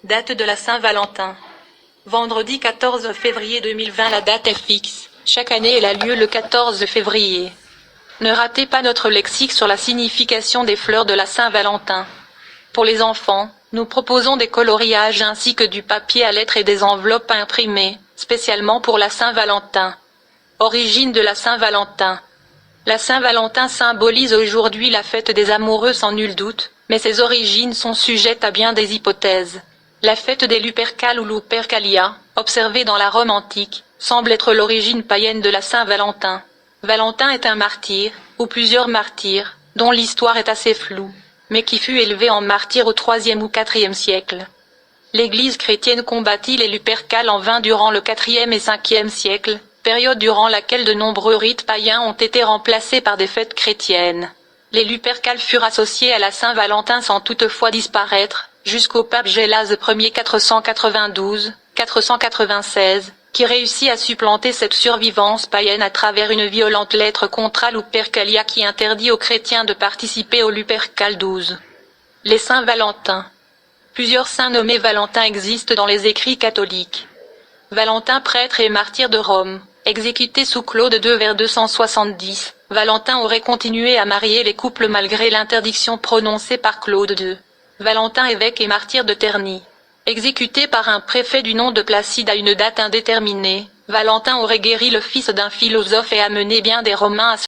Date de la Saint-Valentin. Vendredi 14 février 2020. La date est fixe. Chaque année elle a lieu le 14 février. Ne ratez pas notre lexique sur la signification des fleurs de la Saint-Valentin. Pour les enfants, nous proposons des coloriages ainsi que du papier à lettres et des enveloppes imprimées, spécialement pour la Saint-Valentin. Origine de la Saint-Valentin. La Saint-Valentin symbolise aujourd'hui la fête des amoureux sans nul doute, mais ses origines sont sujettes à bien des hypothèses. La fête des Lupercales ou Lupercalia, observée dans la Rome antique, semble être l'origine païenne de la Saint-Valentin. Valentin est un martyr, ou plusieurs martyrs, dont l'histoire est assez floue, mais qui fut élevé en martyr au IIIe ou IVe siècle. L'Église chrétienne combattit les Lupercales en vain durant le IVe et Ve siècle, période durant laquelle de nombreux rites païens ont été remplacés par des fêtes chrétiennes. Les Lupercales furent associés à la Saint-Valentin sans toutefois disparaître, jusqu'au pape Gélase Ier 492-496, qui réussit à supplanter cette survivance païenne à travers une violente lettre contra Lupercalia qui interdit aux chrétiens de participer aux Lupercales 12. Les Saints Valentins. Plusieurs saints nommés Valentin existent dans les écrits catholiques. Valentin prêtre et martyr de Rome, exécuté sous Claude II vers 270, Valentin aurait continué à marier les couples malgré l'interdiction prononcée par Claude II. Valentin évêque et martyr de Terni. Exécuté par un préfet du nom de Placide à une date indéterminée, Valentin aurait guéri le fils d'un philosophe et amené bien des Romains à se